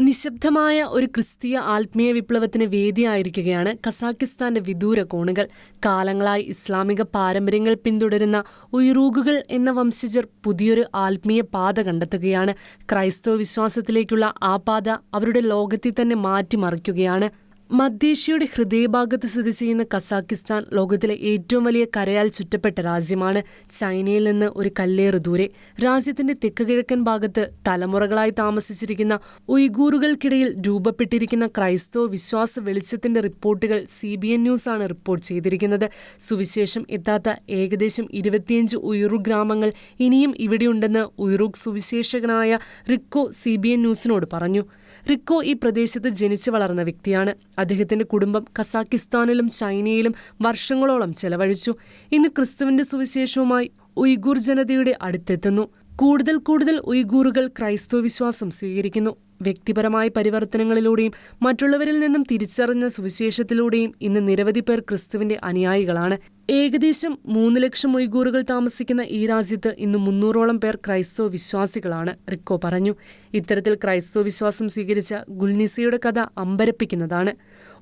നിശബ്ദമായ ഒരു ക്രിസ്തീയ ആത്മീയ വിപ്ലവത്തിന് വേദിയായിരിക്കുകയാണ് കസാക്കിസ്ഥാന്റെ വിദൂര കോണുകൾ. കാലങ്ങളായി ഇസ്ലാമിക പാരമ്പര്യങ്ങൾ പിന്തുടരുന്ന ഉയ്റൂഗുകൾ എന്ന വംശജർ പുതിയൊരു ആത്മീയ പാത കണ്ടെത്തുകയാണ്. ക്രൈസ്തവ വിശ്വാസത്തിലേക്കുള്ള ആ പാത അവരുടെ ലോകത്തെ തന്നെ മാറ്റിമറിക്കുകയാണ്. മധ്യേഷ്യയുടെ ഹൃദയഭാഗത്ത് സ്ഥിതി ചെയ്യുന്ന കസാക്കിസ്ഥാൻ ലോകത്തിലെ ഏറ്റവും വലിയ കരയാൽ ചുറ്റപ്പെട്ട രാജ്യമാണ്. ചൈനയിൽ നിന്ന് ഒരു കല്ലേറ് ദൂരെ രാജ്യത്തിന്റെ തെക്ക് കിഴക്കൻ ഭാഗത്ത് തലമുറകളായി താമസിച്ചിരിക്കുന്ന ഉയ്ഗൂറുകൾക്കിടയിൽ രൂപപ്പെട്ടിരിക്കുന്ന ക്രൈസ്തവ വിശ്വാസ വെളിച്ചത്തിന്റെ റിപ്പോർട്ടുകൾ CBN ന്യൂസ് ആണ് റിപ്പോർട്ട് ചെയ്തിരിക്കുന്നത്. സുവിശേഷം എത്താത്ത ഏകദേശം 25 ഉയ്റൂർ ഗ്രാമങ്ങൾ ഇനിയും ഇവിടെയുണ്ടെന്ന് ഉയ്റൂർ സുവിശേഷകനായ റിക്കോ CBN ന്യൂസിനോട് പറഞ്ഞു. റിക്കോ ഈ പ്രദേശത്ത് ജനിച്ചു വളർന്ന വ്യക്തിയാണ്. അദ്ദേഹത്തിന്റെ കുടുംബം കസാക്കിസ്ഥാനിലും ചൈനയിലും വർഷങ്ങളോളം ചെലവഴിച്ചു. ഇന്ന് ക്രിസ്തുവിന്റെ സുവിശേഷവുമായി ഉയ്ഗൂർ ജനതയുടെ അടുത്തെത്തുന്നു. കൂടുതൽ ഉയ്ഗൂറുകൾ ക്രൈസ്തവ വിശ്വാസം സ്വീകരിക്കുന്നു. വ്യക്തിപരമായ പരിവർത്തനങ്ങളിലൂടെയും മറ്റുള്ളവരിൽ നിന്നും തിരിച്ചറിഞ്ഞ സുവിശേഷത്തിലൂടെയും ഇന്ന് നിരവധി പേർ ക്രിസ്തുവിന്റെ അനുയായികളാണ്. ഏകദേശം 3 ലക്ഷം ഉയ്ഗൂറുകൾ താമസിക്കുന്ന ഈ രാജ്യത്ത് ഇന്ന് 300ഓളം പേർ ക്രൈസ്തവ വിശ്വാസികളാണ്, റിക്കോ പറഞ്ഞു. ഇത്തരത്തിൽ ക്രൈസ്തവ വിശ്വാസം സ്വീകരിച്ച ഗുൽനിസയുടെ കഥ അമ്പരപ്പിക്കുന്നതാണ്.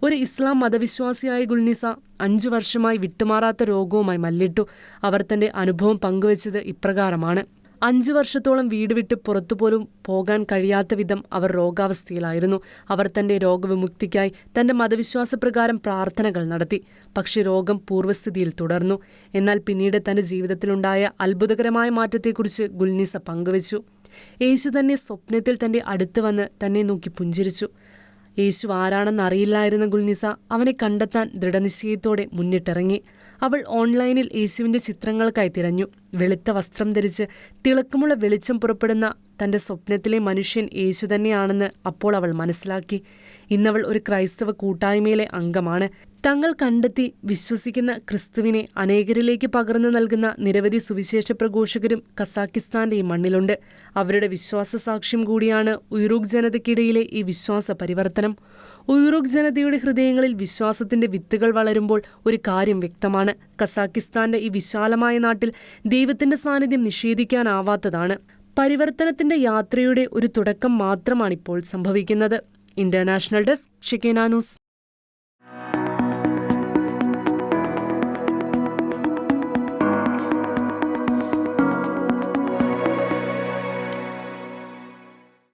ഒരു ഇസ്ലാം മതവിശ്വാസിയായ ഗുൽനിസ 5 വർഷമായി വിട്ടുമാറാത്ത രോഗവുമായി മല്ലിട്ടു. അവർ തന്റെ അനുഭവം പങ്കുവച്ചത് ഇപ്രകാരമാണ്. 5 വർഷത്തോളം വീട് വിട്ട് പുറത്തുപോലും പോകാൻ കഴിയാത്ത വിധം അവർ രോഗാവസ്ഥയിലായിരുന്നു. അവർ തന്റെ രോഗവിമുക്തിക്കായി തന്റെ മതവിശ്വാസപ്രകാരം പ്രാർത്ഥനകൾ നടത്തി. പക്ഷേ രോഗം പൂർവ്വസ്ഥിതിയിൽ തുടർന്നു. എന്നാൽ പിന്നീട് തന്റെ ജീവിതത്തിലുണ്ടായ അത്ഭുതകരമായ മാറ്റത്തെക്കുറിച്ച് ഗുൽനിസ പങ്കുവച്ചു. യേശു തന്നെ സ്വപ്നത്തിൽ തന്റെ അടുത്ത് വന്ന് തന്നെ നോക്കി പുഞ്ചിരിച്ചു. യേശു ആരാണെന്നറിയില്ലായിരുന്ന ഗുൽനിസ അവനെ കണ്ടെത്താൻ ദൃഢനിശ്ചയത്തോടെ മുന്നിട്ടിറങ്ങി. അവൾ ഓൺലൈനിൽ യേശുവിന്റെ ചിത്രങ്ങൾക്കായി തിരഞ്ഞു. വെളുത്ത വസ്ത്രം ധരിച്ച് തിളക്കമുള്ള വെളിച്ചം പുറപ്പെടുന്ന തന്റെ സ്വപ്നത്തിലെ മനുഷ്യൻ യേശു തന്നെയാണെന്ന് അപ്പോൾ അവൾ മനസ്സിലാക്കി. ഇന്നവൾ ഒരു ക്രൈസ്തവ കൂട്ടായ്മയിലെ അംഗമാണ്. തങ്ങൾ കണ്ടെത്തി വിശ്വസിക്കുന്ന ക്രിസ്തുവിനെ അനേകരിലേക്ക് പകർന്നു നൽകുന്ന നിരവധി സുവിശേഷ പ്രഘോഷകരും കസാക്കിസ്ഥാന്റെ ഈ മണ്ണിലുണ്ട്. അവരുടെ വിശ്വാസ സാക്ഷ്യം കൂടിയാണ് ഉയ്റൂർ ജനതയ്ക്കിടയിലെ ഈ വിശ്വാസ പരിവർത്തനം. ഉയ്റൂർ ജനതയുടെ ഹൃദയങ്ങളിൽ വിശ്വാസത്തിന്റെ വിത്തുകൾ വളരുമ്പോൾ ഒരു കാര്യം വ്യക്തമാണ്: കസാക്കിസ്ഥാന്റെ ഈ വിശാലമായ നാട്ടിൽ ദൈവത്തിന്റെ സാന്നിധ്യം നിഷേധിക്കാനാവാത്തതാണ്. പരിവർത്തനത്തിന്റെ യാത്രയുടെ ഒരു തുടക്കം മാത്രമാണിപ്പോൾ സംഭവിക്കുന്നത്. ഇന്റർനാഷണൽ ഡെസ്ക്, ഷെക്കേന ന്യൂസ്.